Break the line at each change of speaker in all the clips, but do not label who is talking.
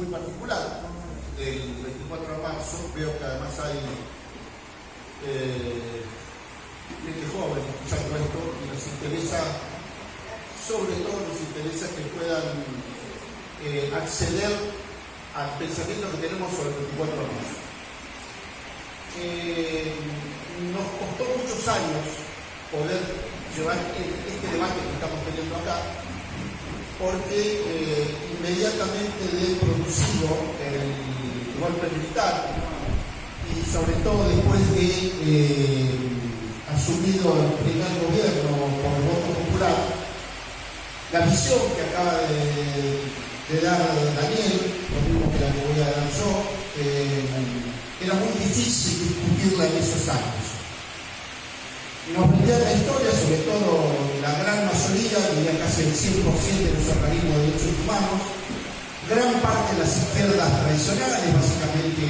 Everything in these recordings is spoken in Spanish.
muy particular del 24 de marzo. Veo que además hay gente joven escuchando esto y nos interesa, sobre todo nos interesa que puedan acceder al pensamiento que tenemos sobre el 24 de marzo. Nos costó muchos años poder llevar este debate que estamos teniendo acá, porque inmediatamente de producido el golpe militar y sobre todo después de asumido el primer gobierno por el voto popular, la visión que acaba de dar Daniel, lo mismo que la que voy a dar yo, era muy difícil discutirla en esos años. Nos vendía la historia, sobre todo la gran mayoría, diría casi el 100% de los organismos de derechos humanos, gran parte de las izquierdas tradicionales, básicamente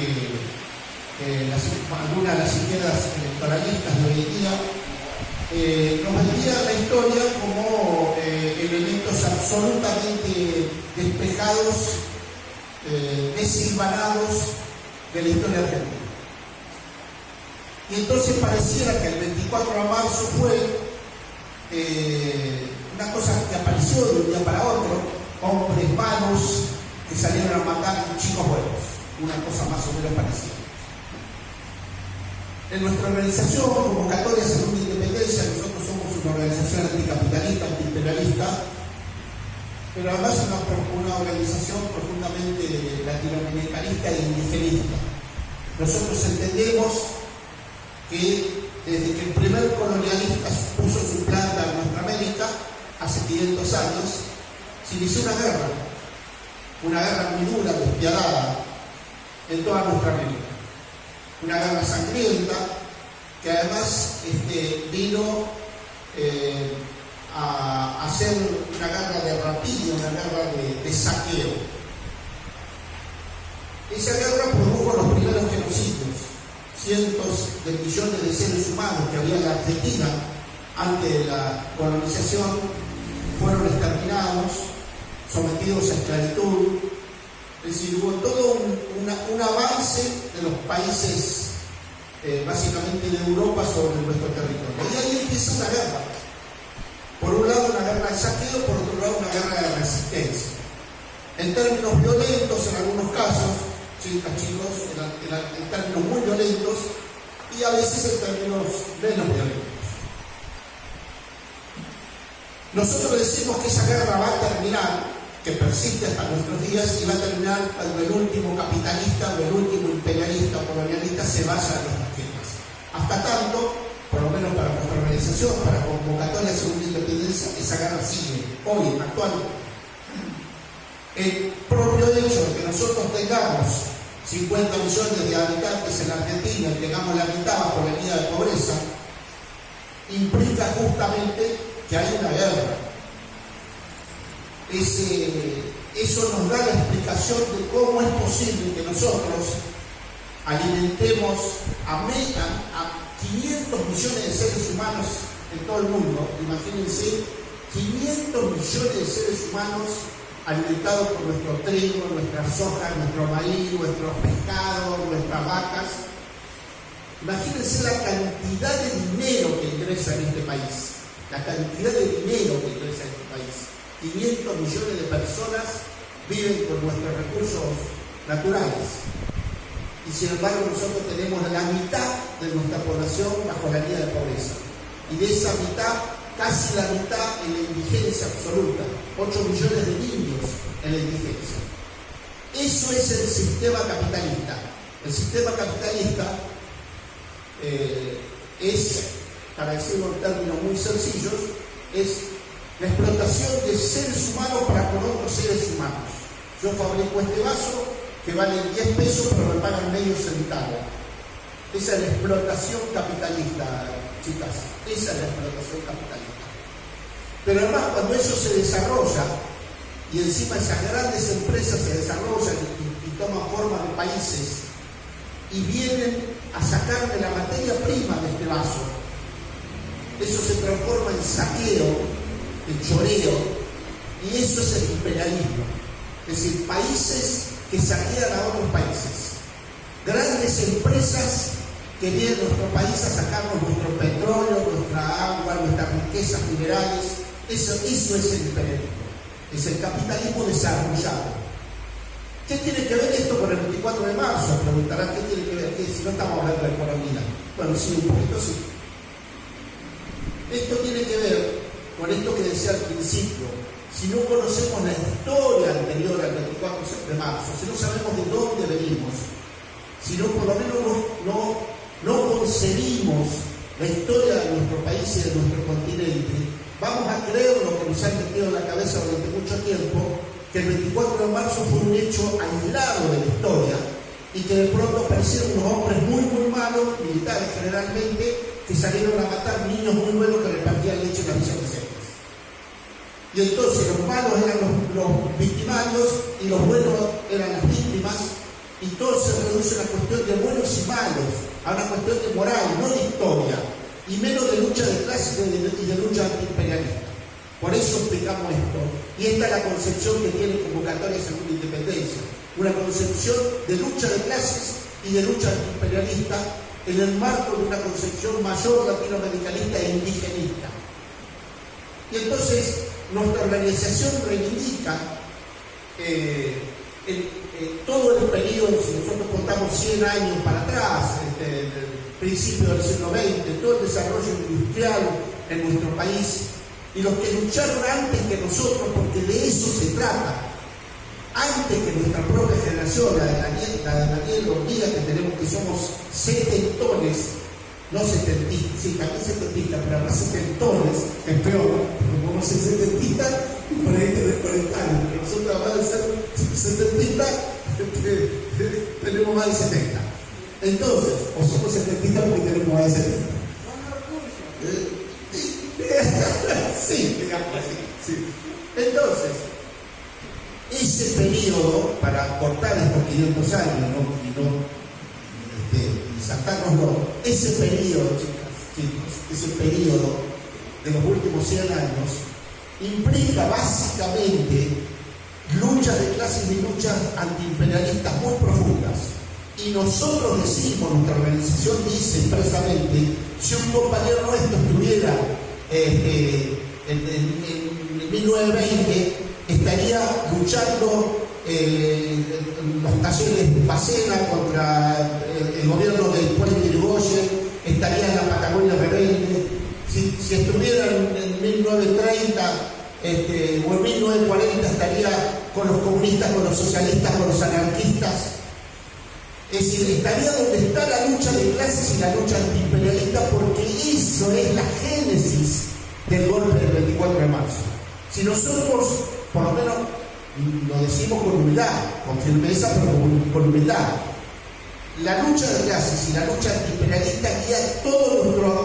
algunas de las izquierdas electoralistas de hoy en día, nos vendía la historia como elementos absolutamente despejados, desilvanados de la historia argentina. Y entonces pareciera que el 24 de marzo fue una cosa que apareció de un día para otro, hombres malos que salieron a matar chicos buenos, una cosa más o menos parecida. En nuestra organización, Convocatoria Segunda Independencia, nosotros somos una organización anticapitalista, antiimperialista, pero además una organización profundamente latinoamericanista e indigenista. Nosotros entendemos que desde que el primer colonialista puso su planta en nuestra América, hace 500 años, se inició una guerra muy dura, despiadada, en toda nuestra América. Una guerra sangrienta, que además vino a hacer una guerra de rapiña, una guerra de saqueo. Esa guerra produjo los primeros genocidios. Cientos de millones de seres humanos que había en la Argentina antes de la colonización fueron exterminados, sometidos a esclavitud. Es decir, hubo todo un avance de los países básicamente de Europa sobre nuestro territorio. Y ahí empieza una guerra. Por un lado una guerra de saqueo, por otro lado una guerra de resistencia. En términos violentos en algunos casos, chicos, en términos muy violentos y a veces en términos menos violentos. Nosotros decimos que esa guerra va a terminar, que persiste hasta nuestros días, y va a terminar cuando el último capitalista o el último imperialista o colonialista se vaya de nuestras tierras. Hasta tanto, por lo menos para nuestra organización, para Convocatoria Segunda Independencia, esa guerra sigue hoy, actualmente. El propio hecho de que nosotros tengamos 50 millones de habitantes en la Argentina y tengamos la mitad bajo la línea de pobreza, implica justamente que hay una guerra. Eso nos da la explicación de cómo es posible que nosotros alimentemos a 500 millones de seres humanos en todo el mundo. Imagínense, 500 millones de seres humanos alimentados por nuestro trigo, nuestra soja, nuestro maíz, nuestros pescados, nuestras vacas. Imagínense la cantidad de dinero que ingresa en este país, la cantidad de dinero que ingresa en este país. 500 millones de personas viven con nuestros recursos naturales. Y sin embargo nosotros tenemos la mitad de nuestra población bajo la línea de pobreza. Y de esa mitad, casi la mitad en la indigencia absoluta, 8 millones de niños en la indigencia. Eso es el sistema capitalista. El sistema capitalista es, para decirlo en términos muy sencillos, es la explotación de seres humanos para con otros seres humanos. Yo fabrico este vaso que vale 10 pesos pero me pagan medio centavo. Esa es la explotación capitalista, chicas. Esa es la explotación capitalista. Pero además, cuando eso se desarrolla y encima esas grandes empresas se desarrollan y toman forma de países y vienen a sacarme la materia prima de este vaso, eso se transforma en saqueo, en choreo, y eso es el imperialismo. Es decir, países que saquean a otros países. Grandes empresas que vienen a nuestro país a sacarnos nuestro petróleo, nuestra agua, nuestras riquezas minerales. Eso es el imperialismo, es el capitalismo desarrollado. ¿Qué tiene que ver esto con el 24 de marzo? Preguntarán, ¿qué tiene que ver? ¿Qué? Si no estamos hablando de economía. Bueno, sí, un poquito sí. Esto tiene que ver con esto que decía al principio. Si no conocemos la historia anterior al 24 de marzo, si no sabemos de dónde venimos, si no por lo menos no concebimos la historia de nuestro país y de nuestro continente, vamos a creer lo que nos han metido en la cabeza durante mucho tiempo, que el 24 de marzo fue un hecho aislado de la historia y que de pronto aparecieron unos hombres muy malos, militares generalmente, que salieron a matar niños muy buenos que repartían leche en la Villa Mercedes. Y entonces los malos eran los victimarios y los buenos eran las víctimas, y todo se reduce a una cuestión de buenos y malos, a una cuestión de moral, no de historia, y menos de lucha de clases y de lucha antiimperialista. Por eso explicamos esto. Y esta es la concepción que tiene Convocatoria de Segunda Independencia. Una concepción de lucha de clases y de lucha antiimperialista en el marco de una concepción mayor latinoamericanista e indigenista. Y entonces nuestra organización reivindica todo el periodo, si nosotros contamos 100 años para atrás, el principio del siglo XX, todo el desarrollo industrial en nuestro país, y los que lucharon antes que nosotros, porque de eso se trata, antes que nuestra propia generación, la de Daniel Ortega, que tenemos que somos setentones, no setentistas, sí, también setentistas, pero además setentones, es peor, porque podemos ser setentistas y por ahí tener 40 años, pero nosotros además de ser setentistas, tenemos más de 70. Entonces, o somos setentistas porque tenemos más de 70. Sí, digamos así. Sí. Entonces, ese periodo, para cortar estos 500 años y sacárnoslo, ese periodo, chicos, ese periodo de los últimos 100 años, implica básicamente luchas de clases y luchas antiimperialistas muy profundas. Y nosotros decimos, nuestra organización dice expresamente, si un compañero nuestro estuviera en 1920, estaría luchando en los talleres de Pacena contra el gobierno del pueblo de Irigoyen, estaría en la Patagonia rebelde. Si estuviera en 1930 o en 1940, estaría con los comunistas, con los socialistas, con los anarquistas. Es decir, estaría donde está la lucha de clases y la lucha antiimperialista, porque eso es la génesis del golpe del 24 de marzo. Si nosotros, por lo menos, lo decimos con humildad, con firmeza, pero con humildad, la lucha de clases y la lucha antiimperialista guía todo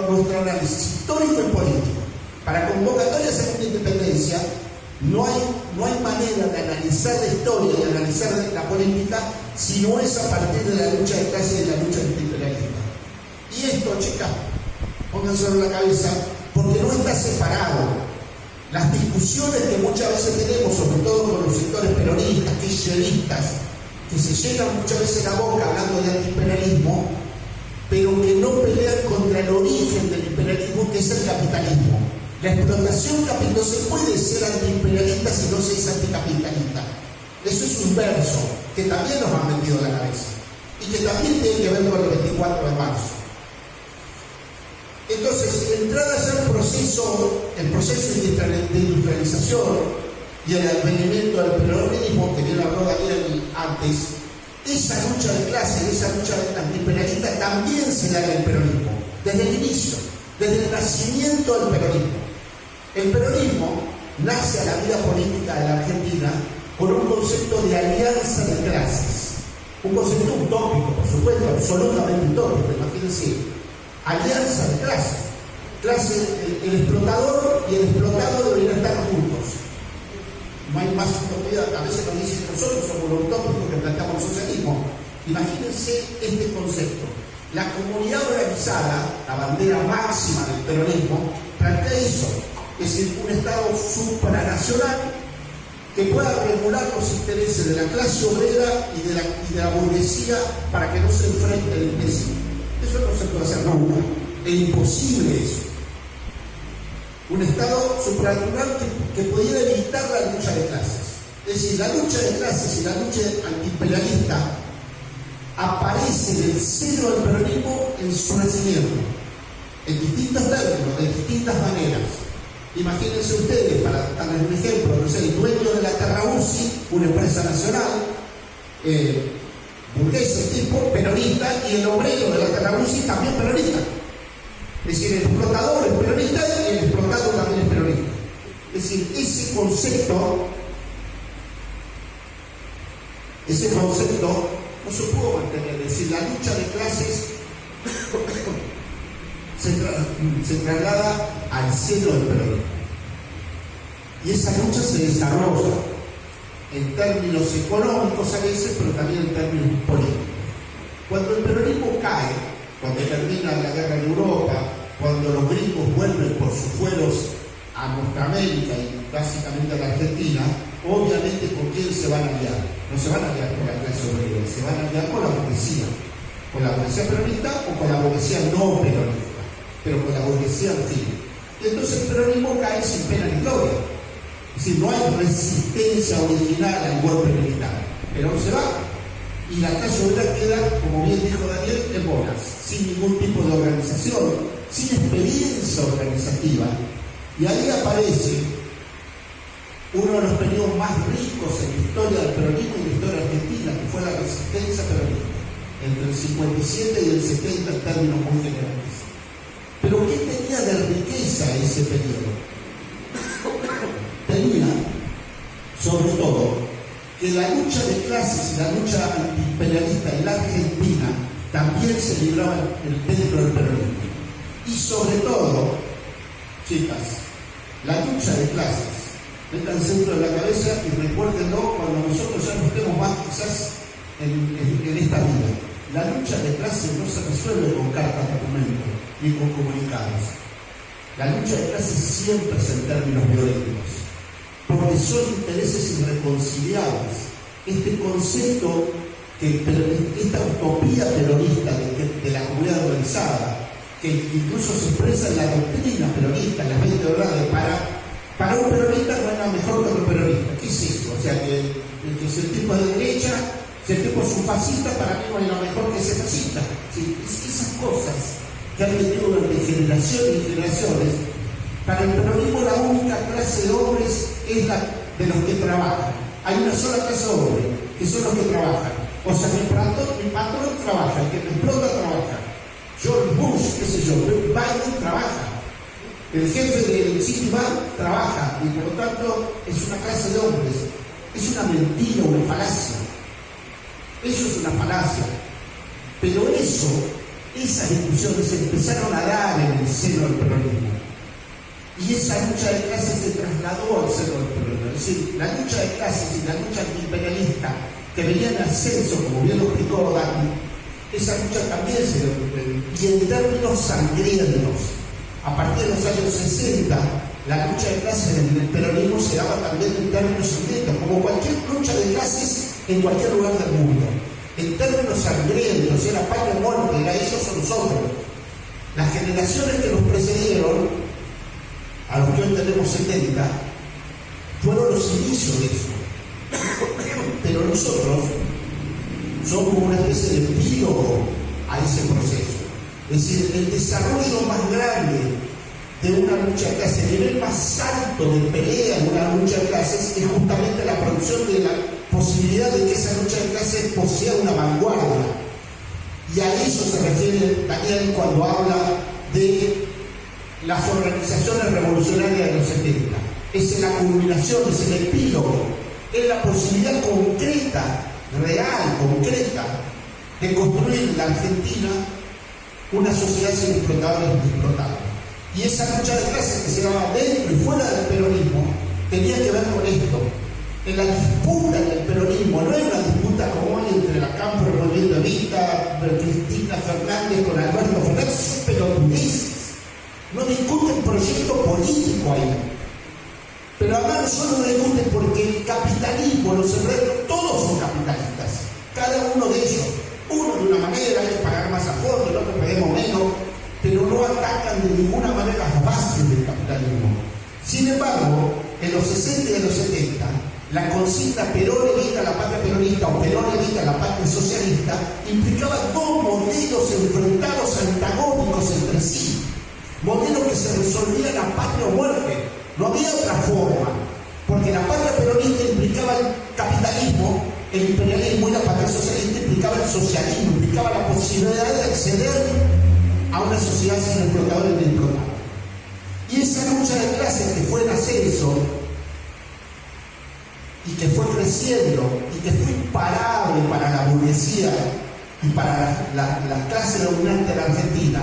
nuestro análisis histórico y político. Para Convocatoria de Segunda Independencia, no hay manera de analizar la historia y analizar la política si no es a partir de la lucha de clase y de la lucha antiimperialista. Y esto, chicas, pónganselo en la cabeza, porque no está separado. Las discusiones que muchas veces tenemos, sobre todo con los sectores peronistas, kirchneristas, que se llenan muchas veces la boca hablando de antiimperialismo, pero que no pelean contra el origen del imperialismo, que es el capitalismo. La explotación capitalista no se puede ser antiimperialista si no se es anticapitalista. Eso es un verso que también nos han metido en la cabeza y que también tiene que ver con el 24 de marzo. Entonces, entrada ya el proceso de industrialización y el advenimiento del peronismo, que bien habló Daniel antes, esa lucha de clase, esa lucha antiimperialista también se da en el peronismo, desde el inicio, desde el nacimiento del peronismo. El peronismo nace a la vida política de la Argentina con un concepto de alianza de clases, un concepto utópico, por supuesto, absolutamente utópico, imagínense. Alianza de clases. El explotador y el explotado deberían estar juntos. No hay más utopía. A veces nos dicen nosotros somos los utópicos que planteamos el socialismo. Imagínense este concepto. La comunidad organizada, la bandera máxima del peronismo, plantea eso. Es decir, un Estado supranacional que pueda regular los intereses de la clase obrera y de la burguesía para que no se enfrenten entre sí. Eso no se puede hacer nunca. Es imposible eso. Un Estado supranatural que pudiera evitar la lucha de clases. Es decir, la lucha de clases y la lucha antiimperialista aparece en el seno del peronismo en su nacimiento, en distintos términos, de distintas maneras. Imagínense ustedes, para darles un ejemplo, no sé, el dueño de la Terrabusi, una empresa nacional, burgués, tipo peronista, y el obrero de la Terrabusi también peronista. Es decir, el explotador es peronista y el explotado también es peronista. Es decir, ese concepto no se pudo mantener. Es decir, la lucha de clases se traslada al seno del peronismo. Y esa lucha se desarrolla en términos económicos a veces, pero también en términos políticos. Cuando el peronismo cae, cuando termina la guerra en Europa, cuando los gringos vuelven por sus fueros a nuestra América y básicamente a la Argentina, obviamente ¿con quién se van a aliar? No se van a aliar con la clase obrera, se van a aliar con la burguesía peronista o con la burguesía no peronista, pero con la burguesía en fin. Y entonces el peronismo cae sin pena ni gloria. Es decir, no hay resistencia original al golpe militar. Perón se va y la clase obrera queda, como bien dijo Daniel, en bolas, sin ningún tipo de organización, sin experiencia organizativa. Y ahí aparece uno de los periodos más ricos en la historia del peronismo y en la historia argentina, que fue la resistencia peronista, entre el 57 y el 70 en términos muy generales. Pero ¿qué tenía de riqueza ese periodo? Tenía, sobre todo, que la lucha de clases y la lucha antiimperialista en la Argentina también se libraba dentro del peronismo. Y sobre todo, chicas, la lucha de clases, métanse dentro de la cabeza y recuérdenlo cuando nosotros ya no estemos más quizás en esta vida. La lucha de clases no se resuelve con cartas de documento ni con comunicados. La lucha de clases siempre es en términos violentos, porque son intereses irreconciliables. Este concepto, esta utopía peronista de la comunidad organizada, que incluso se expresa en la doctrina peronista, en las 20 verdades, para un peronista no hay nada mejor que otro peronista. ¿Qué es eso? O sea, que si el tipo es de derecha, si el tipo es un fascista, para mí no hay nada mejor que ese fascista. ¿Sí? Esas cosas que han metido durante generaciones y generaciones. Para el peronismo la única clase de hombres es la de los que trabajan. Hay una sola clase de hombres, que son los que trabajan. O sea, mi patrón trabaja, el que me explota trabaja. George Bush, qué sé yo, Biden trabaja. El jefe del Citibank trabaja y por lo tanto es una clase de hombres. Es una mentira, una falacia. Eso es una falacia. Pero esas discusiones se empezaron a dar en el seno del peronismo. Y esa lucha de clases se trasladó al seno del peronismo. Es decir, la lucha de clases y la lucha antiimperialista que venía en ascenso, como bien lo explicó Dani, esa lucha también se dio y en términos sangrientos. A partir de los años 60, la lucha de clases en el peronismo se daba también en términos sangrientos, como cualquier lucha de clases en cualquier lugar del mundo. En términos sangrientos, era patria o muerte, era ellos o nosotros. Las generaciones que nos precedieron, a los que hoy tenemos 70, fueron los inicios de eso. Pero nosotros somos una especie de epílogo a ese proceso. Es decir, el desarrollo más grande de una lucha de clases, el nivel más alto de pelea en una lucha de clases, es justamente la producción de la posibilidad de que esa lucha de clases posea una vanguardia. Y a eso se refiere Daniel cuando habla de las organizaciones revolucionarias de los 70. Es la culminación, es el epílogo, es la posibilidad concreta, real, concreta, de construir en la Argentina una sociedad sin explotadores ni explotados. Y esa lucha de clases que se daba dentro y fuera del peronismo tenía que ver con esto. En la disputa en el peronismo, no era una disputa como hoy entre la Cámpora, el movimiento Evita, Cristina Fernández con Alberto Fernández, son pelotudeces. No discuten proyecto político ahí. Pero además no solo discuten porque el capitalismo, los obreros, todos son capitalistas, cada uno de ellos. Uno de una manera, hay que pagar más a fondo, el otro paguemos menos, pero no atacan de ninguna manera las bases del capitalismo. Sin embargo, en los 60 y en los 70, la consigna Perón evita la patria peronista o Perón evita la patria socialista implicaba dos modelos enfrentados, antagónicos entre sí. Modelos que se resolvían a patria o muerte. No había otra forma, porque la patria peronista implicaba el capitalismo, el imperialismo, y la patria socialista implicaba el socialismo, implicaba la posibilidad de acceder a una sociedad sin explotadores ni explotados. Y esa lucha de clases que fue en ascenso y que fue creciendo y que fue imparable para la burguesía y para las clases dominantes de la Argentina,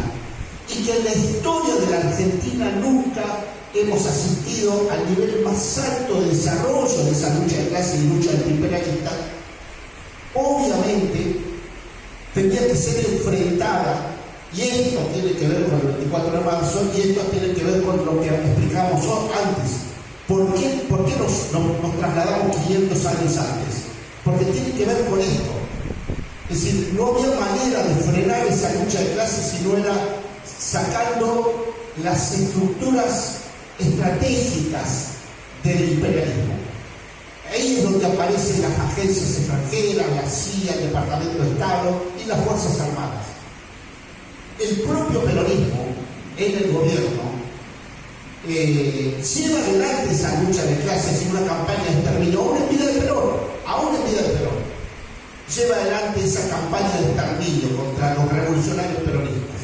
y que en la historia de la Argentina nunca hemos asistido al nivel más alto de desarrollo de esa lucha de clases y lucha antiimperialista, obviamente tenía que ser enfrentada. Y esto tiene que ver con el 24 de marzo y esto tiene que ver con lo que explicábamos antes. ¿Por qué nos trasladamos 500 años antes? Porque tiene que ver con esto. Es decir, no había manera de frenar esa lucha de clases si no era sacando las estructuras estratégicas del imperialismo. Ahí es donde aparecen las agencias extranjeras, la CIA, el Departamento de Estado y las Fuerzas Armadas. El propio peronismo en el gobierno lleva adelante esa lucha de clases en una campaña de exterminio, aún en vida de Perón, lleva adelante esa campaña de exterminio contra los revolucionarios peronistas.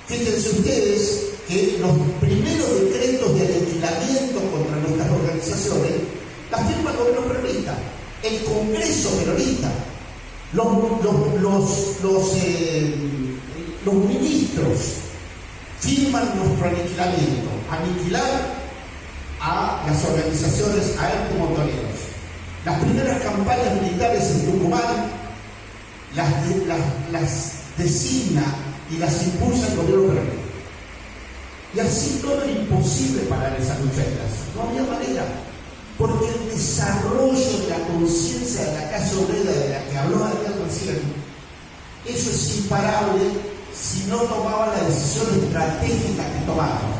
Fíjense ustedes que los primeros decretos de aniquilamiento contra nuestras organizaciones las firma el gobierno peronista, el Congreso peronista, los ministros firman nuestro aniquilamiento, aniquilar a las organizaciones, a estos montoneros. Las primeras campañas militares en Tucumán las designa y las impulsa el gobierno peronista. Y así todo era imposible parar esa lucha de clases. No había manera, porque el desarrollo de la conciencia de la clase obrera de la que habló Adrián recién, eso es imparable si no tomaban la decisión estratégica que tomaron.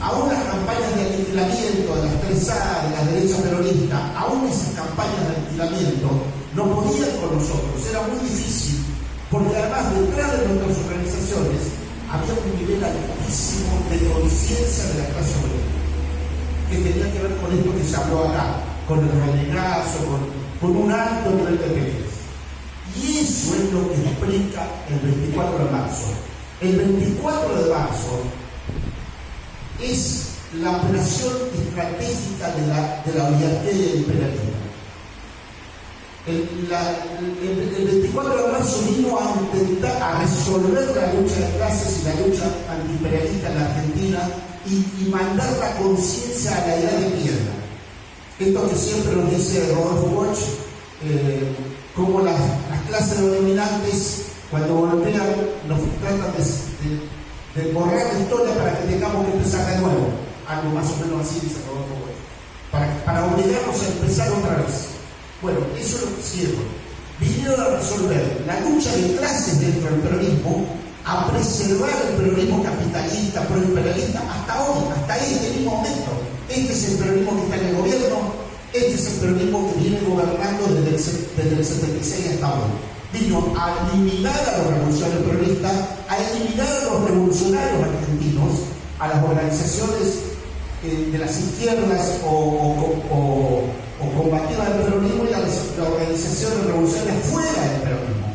Aún las campañas de aniquilamiento de las 3A, de la derecha peronista, aún esas campañas de aniquilamiento no podían con nosotros, era muy difícil, porque además detrás de nuestras organizaciones había un nivel altísimo de conciencia de la clase obrera, que tenía que ver con esto que se habló acá, con el renegazo, con un alto nivel de pereza. Y eso es lo que explica el 24 de marzo. El 24 de marzo es la operación estratégica de la oligarquía y el imperialismo. El 24 de marzo vino a intentar resolver la lucha de clases y la lucha antiimperialista en la Argentina y mandar la conciencia a la edad de piedra. Esto que siempre nos dice Rodolfo Bosch, como las clases dominantes, cuando golpean, nos tratan de borrar la historia para que tengamos que empezar de nuevo. Algo más o menos así dice Rodolfo Bosch. Para obligarnos a empezar otra vez. Bueno, eso es lo que hicieron. Vinieron a resolver la lucha de clases dentro del peronismo, a preservar el peronismo capitalista, proimperialista, hasta hoy, hasta este mismo momento. Este es el peronismo que está en el gobierno, este es el peronismo que viene gobernando desde el 76 hasta hoy. Vino a eliminar a los revolucionarios peronistas, a eliminar a los revolucionarios argentinos, a las organizaciones de las izquierdas o combativas del peronismo y a las organizaciones revolucionarias fuera del peronismo.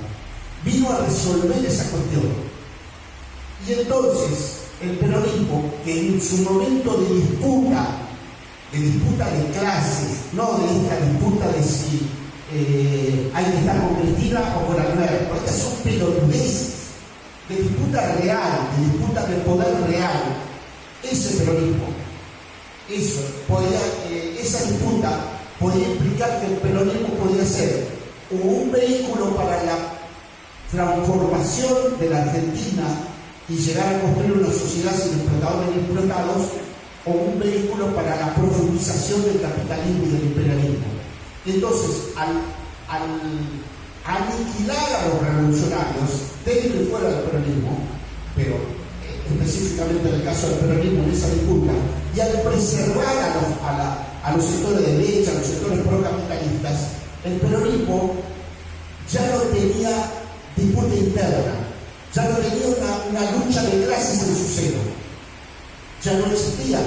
Vino a resolver esa cuestión. Y entonces el peronismo, que en su momento de disputa de clases, no de esta disputa de si hay que estar con Cristina o con Alberto, estas son pelotudeces, de disputa real, de disputa de poder real, ese peronismo, esa disputa podía implicar que el peronismo podía ser un vehículo para la transformación de la Argentina y llegar a construir una sociedad sin explotadores ni explotados, o un vehículo para la profundización agudización del capitalismo y del imperialismo. Entonces, al aniquilar a los revolucionarios dentro y fuera del peronismo, pero específicamente en el caso del peronismo en esa disputa, y al preservar a los sectores de derecha, a los sectores procapitalistas, el peronismo ya no tenía disputa interna, ya no tenía una lucha de clases en su seno, ya no existía.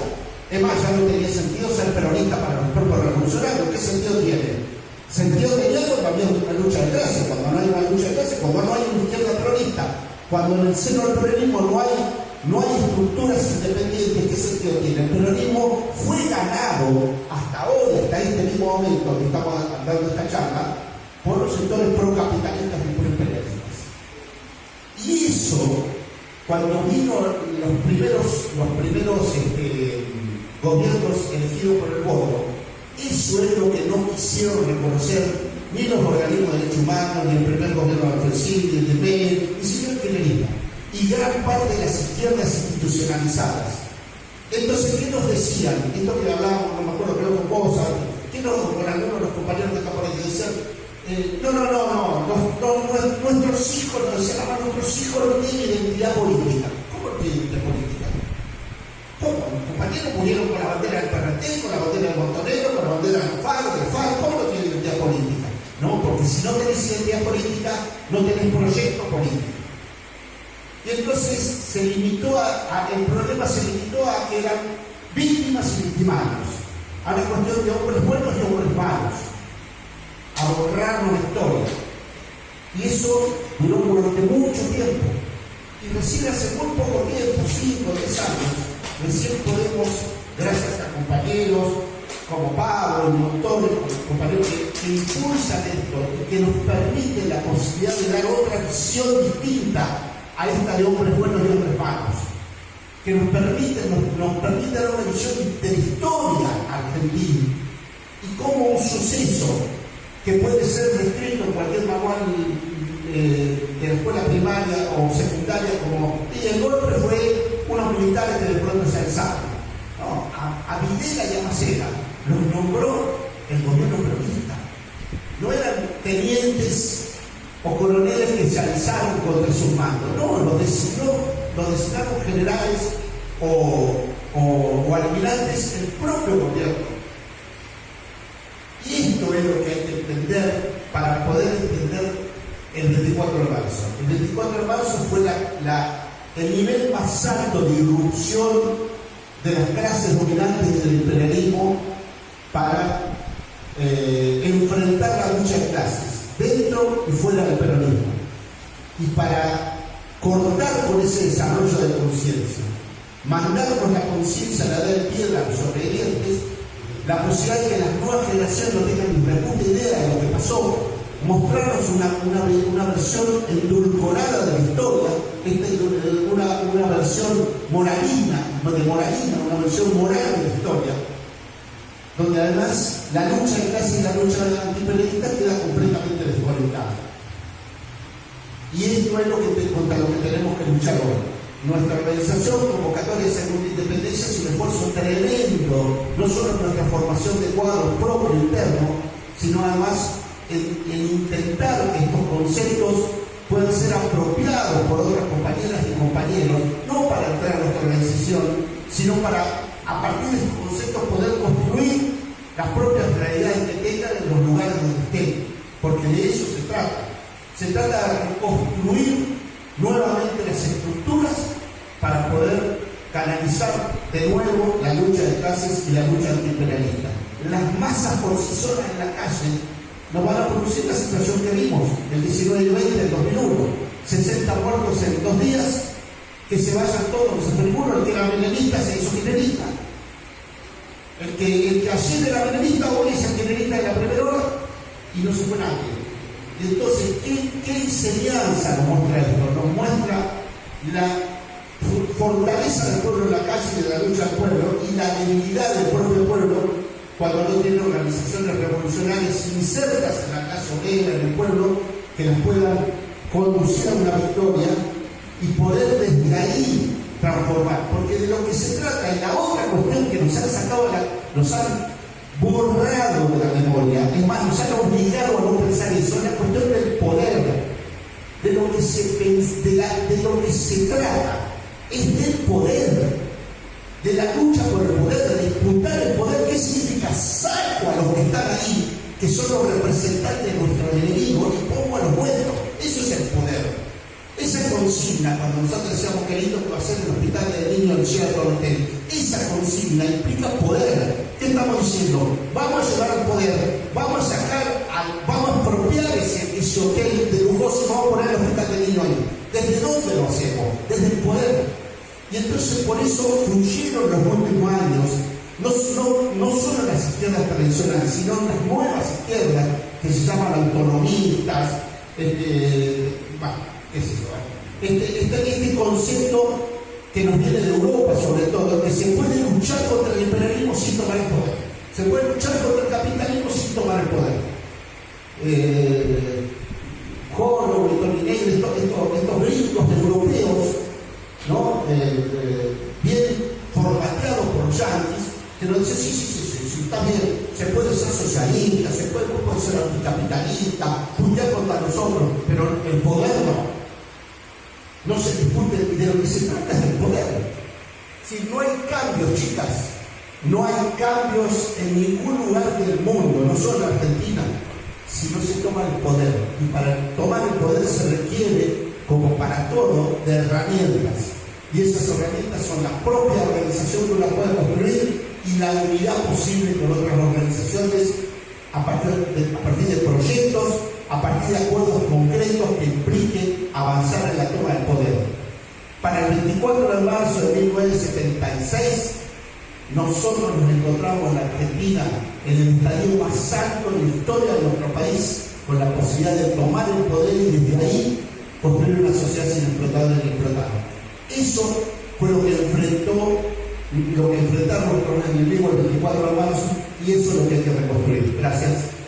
Es más, ya no tenía sentido ser peronista para los propios revolucionarios. ¿Qué sentido tiene? Sentido tenía cuando había una lucha de clases. Cuando no hay una lucha de clases, cuando no hay una izquierda peronista, cuando en el seno del peronismo no hay estructuras independientes. ¿Qué sentido tiene? El peronismo fue ganado hasta hoy, hasta este mismo momento que estamos dando esta charla, por los sectores procapitalistas y proimperialistas. Y eso, cuando vino los primeros gobiernos elegidos por el voto, eso es lo que no quisieron reconocer ni los organismos de derechos humanos, ni el primer gobierno de Alfonsín, ni el de Menem, ni siquiera el kirchnerismo, y gran parte de las izquierdas institucionalizadas. Entonces, ¿qué nos decían? Esto que hablábamos, no me acuerdo, creo con vos, ¿qué nos, con algunos de los compañeros de Capone, que decían, nuestros hijos, nos decían, nuestros hijos no tienen identidad política. ¿Cómo no tienen identidad política? ¿Cómo? Los compañeros murieron con la bandera del PRT, con la bandera del Montonero, con la bandera del FARC, ¿cómo no tienen identidad política? No, porque si no tenés identidad política, no tenés proyecto político. Y entonces el problema se limitó a que eran víctimas y victimarios, a una cuestión de hombres buenos y hombres malos, a borrar una historia. Y eso duró durante mucho tiempo. Y recién hace muy poco tiempo, 5 o 10 años, recién podemos, gracias a compañeros como Pablo y un montón de compañeros que impulsan esto y que nos permiten la posibilidad de dar otra visión distinta a esta de hombres buenos y hombres malos, que nos permite dar una visión de la historia argentina y cómo un suceso que puede ser descrito en cualquier manual de la escuela primaria o secundaria como y el golpe fue unos militares que de pronto se alzaron. No, a Videla y a Macera los nombró el gobierno peronista. No eran tenientes o coroneles que se alzaron contra sus mandos. No, los designaron generales o almirantes el propio gobierno. Y esto es lo que hay que entender para poder entender el 24 de marzo. El 24 de marzo fue el nivel más alto de irrupción de las clases dominantes del imperialismo para enfrentar la lucha de clases, dentro y fuera del peronismo, y para cortar con ese desarrollo de conciencia, mandarnos la conciencia a la edad de piedra a los sobrevivientes, la posibilidad de que las nuevas generaciones no tengan ni puta idea de lo que pasó, mostrarnos una versión endulcorada de la historia, una versión moralina, una versión moral de la historia, donde además la lucha de clase y la lucha antiperonista queda completamente desconectada. Y esto es contra lo que tenemos que luchar hoy. Nuestra organización Convocatoria de Salud e Independencia es un esfuerzo tremendo, no solo en nuestra formación de cuadro propio interno, sino además en intentar que estos conceptos puedan ser apropiados por otras compañeras y compañeros, no para entrar a nuestra organización, sino para, a partir de estos conceptos, poder construir las propias realidades que tengan en los lugares donde estén, porque de eso se trata. Se trata de reconstruir nuevamente las estructuras para poder canalizar de nuevo la lucha de clases y la lucha antiimperialista. Las masas por sí solas en la calle nos van a producir la situación que vimos el 19 y 20 del 2001, 60 muertos en 2 días, que se vayan todos, se fue ninguno, el que era menemista se hizo kirchnerista. El que ayer era menemista hoy es el kirchnerista de la primera hora y no se fue nadie. Entonces, ¿qué enseñanza nos muestra esto? Nos muestra la fortaleza del pueblo en la calle y de la lucha del pueblo y la debilidad del propio pueblo cuando no tiene organizaciones revolucionarias insertas en la clase obrera, en el pueblo, que las puedan conducir a una victoria y poder desde ahí transformar. Porque de lo que se trata, y la otra cuestión que nos han sacado, nos han borrado de la memoria. Es más, nos han obligado a no pensar eso. Es la cuestión del poder, de lo que se trata. Es del poder, de la lucha por el poder, de disputar el poder. ¿Qué significa? Saco a los que están ahí, que son los representantes de nuestro enemigo, y pongo a los buenos. Eso es el poder. Esa consigna, cuando nosotros decíamos qué lindo que va a ser el hospital de niños del Sheraton Hotel, esa consigna implica poder. ¿Qué estamos diciendo? Vamos a llevar el poder, vamos a sacar, vamos a expropiar ese hotel de lujoso y vamos a poner el hospital de niños ahí. ¿Desde dónde lo hacemos? Desde el poder. Y entonces por eso fluyeron los últimos años, no solo las izquierdas tradicionales, sino las nuevas izquierdas que se llaman autonomistas, ¿qué es eso? Este concepto que nos viene de Europa, sobre todo, que se puede luchar contra el imperialismo sin tomar el poder. Se puede luchar contra el capitalismo sin tomar el poder. Horowitz, Toninelli, estos gringos europeos, ¿no? Bien formateados por los yanquis, que nos dicen, sí, está bien, se puede ser socialista, se puede ser anticapitalista, luchar contra nosotros, pero el poder no. No se discute, de lo que se trata es del poder. Si no hay cambios, chicas, no hay cambios en ningún lugar del mundo, no solo en Argentina, si no se toma el poder. Y para tomar el poder se requiere, como para todo, de herramientas. Y esas herramientas son la propia organización que uno puede construir y la unidad posible con otras organizaciones a partir de proyectos, a partir de acuerdos concretos que impliquen avanzar en la toma del poder. Para el 24 de marzo de 1976, nosotros nos encontramos en la Argentina en el estadio más alto en la historia de nuestro país, con la posibilidad de tomar el poder y desde ahí construir una sociedad sin explotadores ni explotados. Eso fue lo que enfrentaron nuestros enemigos el 24 de marzo, y eso es lo que hay que reconstruir. Gracias.